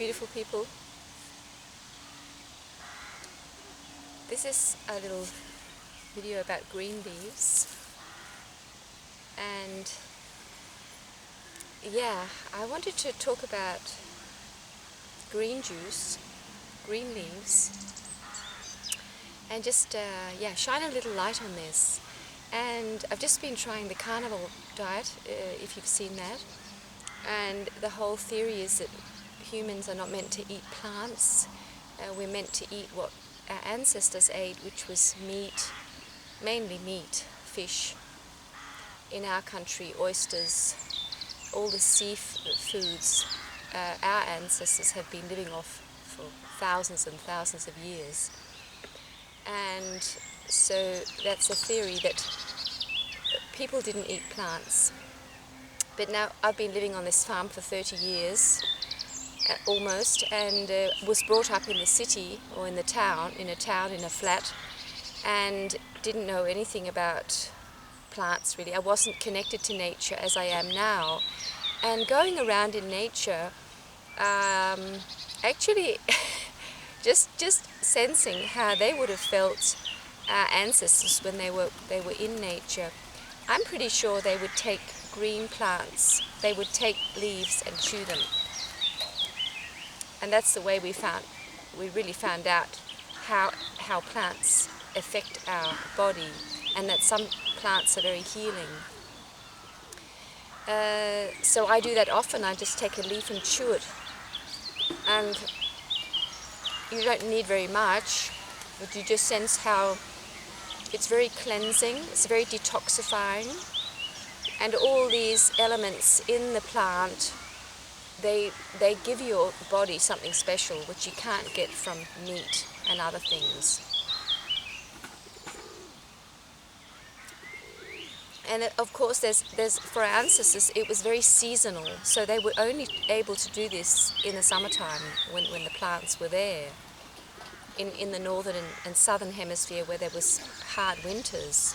beautiful people. This is a little video about green leaves, and yeah, I wanted to talk about green juice, green leaves, and just shine a little light on this. And I've just been trying the carnivore diet, if you've seen that, and the whole theory is that humans are not meant to eat plants. We're meant to eat what our ancestors ate, which was meat, mainly meat, fish. In our country, oysters, all the seafoods our ancestors have been living off for thousands and thousands of years. And so that's a theory that people didn't eat plants. But now I've been living on this farm for 30 years, almost, and was brought up in the city or in a flat, and didn't know anything about plants really. I wasn't connected to nature as I am now. And going around in nature, actually just sensing how they would have felt, our ancestors, when they were in nature. I'm pretty sure they would take green plants, they would take leaves and chew them. And that's the way we really found out how plants affect our body, and that some plants are very healing. So I do that often. I just take a leaf and chew it. And you don't need very much, but you just sense how it's very cleansing, it's very detoxifying. And all these elements in the plant, they give your body something special which you can't get from meat and other things. And of course, there's for our ancestors, it was very seasonal, so they were only able to do this in the summertime when the plants were there. In the northern and southern hemisphere, where there was hard winters,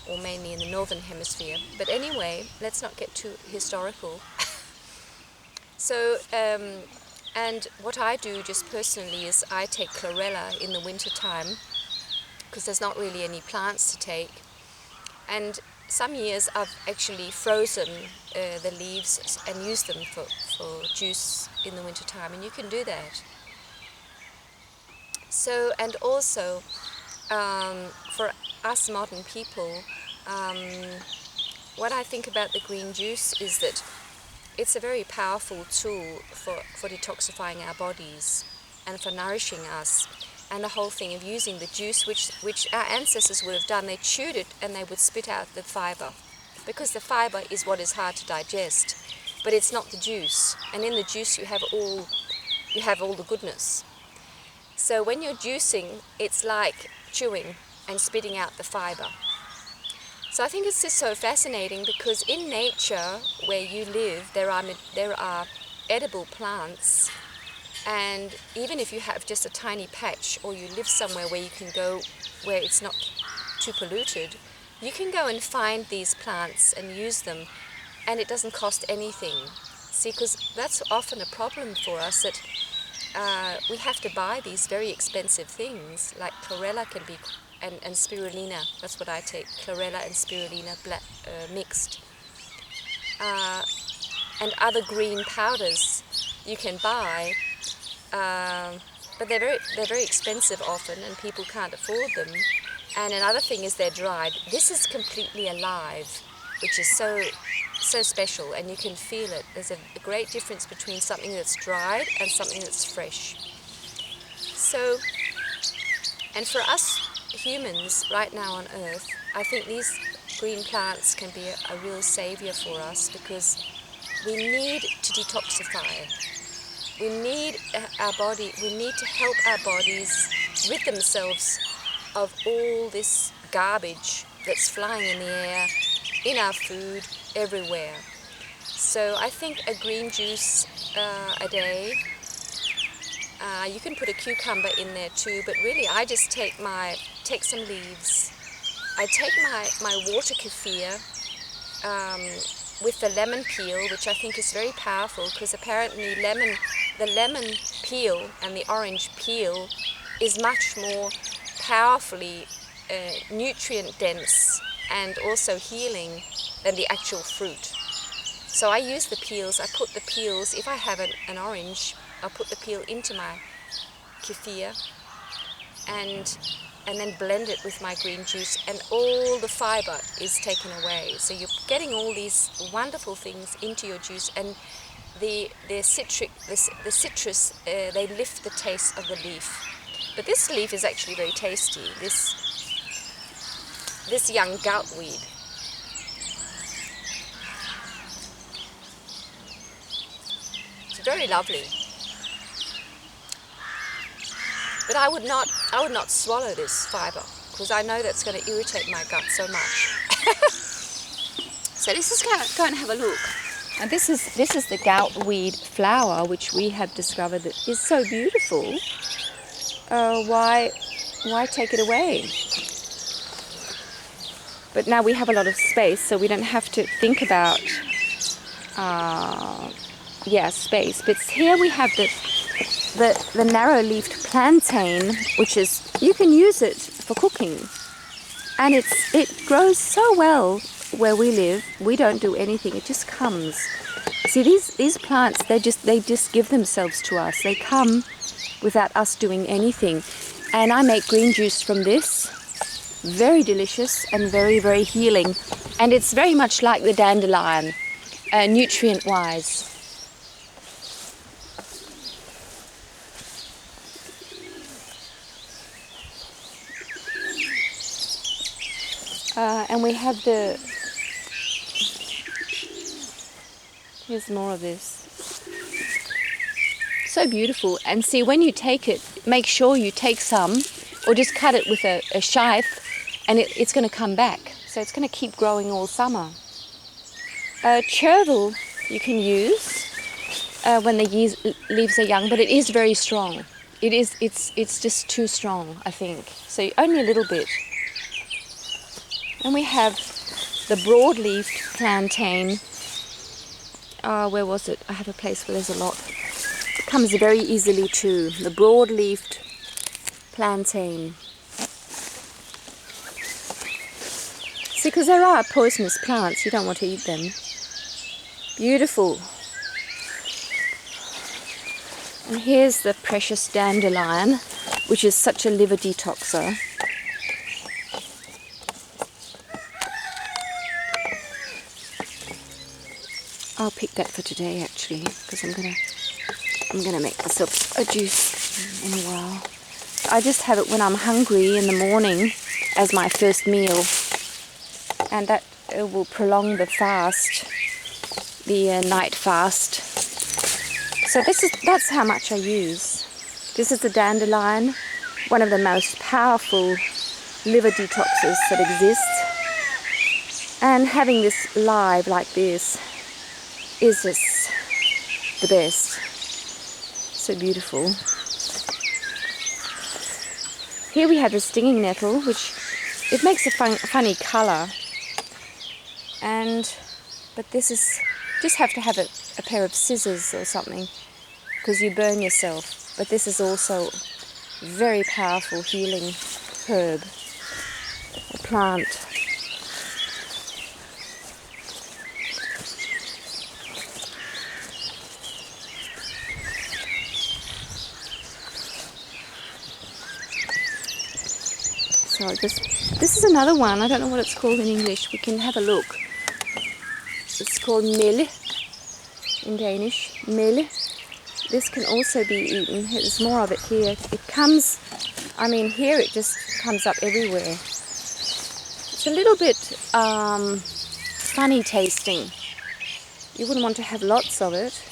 or mainly in the northern hemisphere. But anyway, let's not get too historical. So, and what I do just personally is I take chlorella in the winter time, because there's not really any plants to take. And some years I've actually frozen the leaves and used them for juice in the winter time, and you can do that. So, and also for us modern people, what I think about the green juice is that it's a very powerful tool for detoxifying our bodies and for nourishing us. And the whole thing of using the juice, which our ancestors would have done, they chewed it and they would spit out the fibre, because the fibre is what is hard to digest, but it's not the juice. And in the juice you have all the goodness. So when you're juicing, it's like chewing and spitting out the fibre. So I think it's just so fascinating, because in nature where you live, there are edible plants. And even if you have just a tiny patch, or you live somewhere where you can go where it's not too polluted, you can go and find these plants and use them, and it doesn't cost anything. See, because that's often a problem for us, that we have to buy these very expensive things, like chlorella can be, and spirulina. That's what I take, chlorella and spirulina mixed. And other green powders you can buy. But they're very expensive often, and people can't afford them. And another thing is they're dried. This is completely alive, which is so special, and you can feel it. There's a great difference between something that's dried and something that's fresh. So, and for us humans right now on Earth, I think these green plants can be a real savior for us, because we need to detoxify. We need to help our bodies rid themselves of all this garbage that's flying in the air, in our food, everywhere. So I think a green juice a day, you can put a cucumber in there too, but really I just take some leaves. I take my water kefir, with the lemon peel, which I think is very powerful, because apparently the lemon peel and the orange peel is much more powerfully nutrient dense and also healing than the actual fruit. So I use the peels. I put the peels, if I have an orange, I'll put the peel into my kefir and then blend it with my green juice, and all the fiber is taken away. So you're getting all these wonderful things into your juice, and the citrus, they lift the taste of the leaf. But this leaf is actually very tasty. This young goutweed. It's very lovely. But I would not swallow this fiber, because I know that's going to irritate my gut so much. So let's just go and have a look. And this is the goutweed flower, which we have discovered that is so beautiful. Why take it away? But now we have a lot of space, so we don't have to think about space. But here we have the narrow-leafed plantain, which is, you can use it for cooking, and it grows so well where we live. We don't do anything; it just comes. See, these plants, they just give themselves to us. They come without us doing anything, and I make green juice from this. Very delicious and very, very healing, and it's very much like the dandelion, nutrient-wise. And we have here's more of this. So beautiful. And see, when you take it, make sure you take some, or just cut it with a scythe, and it's going to come back. So it's going to keep growing all summer. Chervil you can use when the leaves are young, but it is very strong. It's just too strong, I think. So only a little bit. And we have the broad-leafed plantain. Where was it? I have a place where there's a lot. It comes very easily too. The broad-leafed plantain. See, because there are poisonous plants, you don't want to eat them. Beautiful. And here's the precious dandelion, which is such a liver detoxer. I'll pick that for today, actually, because I'm gonna make myself a juice in a while. I just have it when I'm hungry in the morning as my first meal, and that will prolong the fast, the night fast. So that's how much I use. This is the dandelion, one of the most powerful liver detoxes that exist, and having this live like this is just the best. So beautiful. Here we have the stinging nettle, which it makes a funny colour, but this is, just have to have a pair of scissors or something, because you burn yourself. But this is also very powerful healing herb or plant. So this is another one. I don't know what it's called in English. We can have a look. It's called mille in Danish. Mille. This can also be eaten. There's more of it here. It comes, here it just comes up everywhere. It's a little bit funny tasting. You wouldn't want to have lots of it.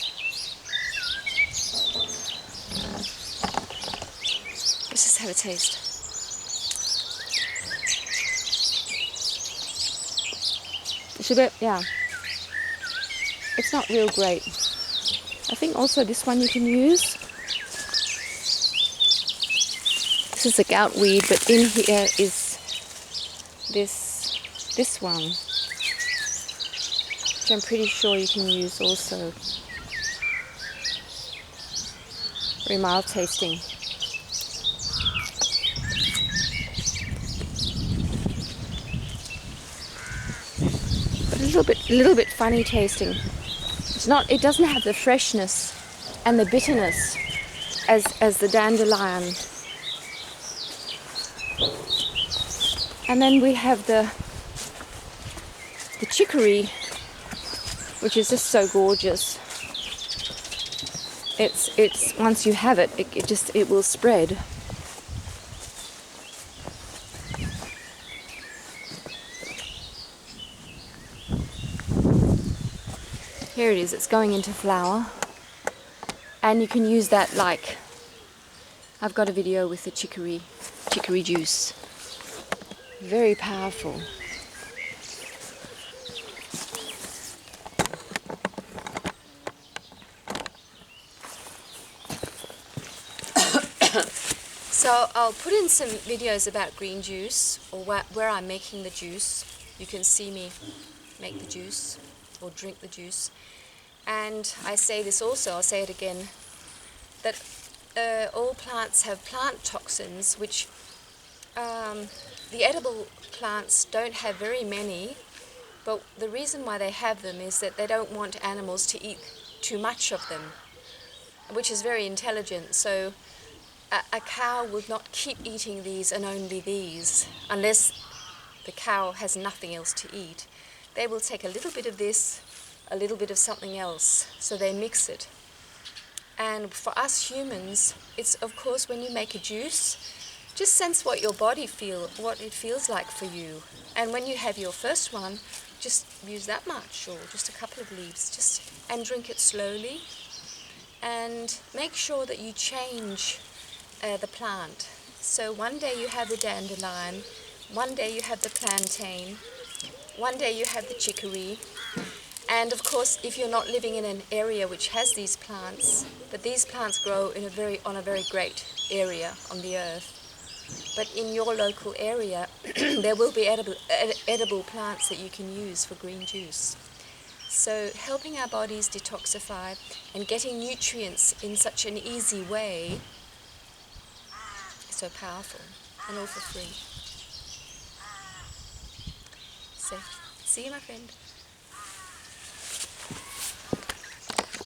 Let's just have a taste. It's a bit, yeah. It's not real great. I think also this one you can use. This is a goutweed, but in here is this one. which I'm pretty sure you can use also. Very mild tasting. But a little bit funny tasting. It doesn't have the freshness and the bitterness as the dandelion. And then we have the chicory, which is just so gorgeous. It's once you have it, it will spread. Here it is, it's going into flower. And you can use that like, I've got a video with the chicory juice. Very powerful. So I'll put in some videos about green juice, or where I'm making the juice. You can see me make the juice or drink the juice. And I say this also, I'll say it again, that all plants have plant toxins, which the edible plants don't have very many, but the reason why they have them is that they don't want animals to eat too much of them, which is very intelligent. So a cow would not keep eating these and only these unless the cow has nothing else to eat. They will take a little bit of this, a little bit of something else, so they mix it. And for us humans, it's of course when you make a juice, just sense what your body what it feels like for you. And when you have your first one, just use that much or just a couple of leaves, and drink it slowly. And make sure that you change the plant. So one day you have the dandelion, one day you have the plantain, one day you have the chicory. And of course, if you're not living in an area which has these plants, but these plants grow on a very great area on the earth. But in your local area, there will be edible plants that you can use for green juice. So helping our bodies detoxify and getting nutrients in such an easy way is so powerful, and all for free. So, see you, my friend.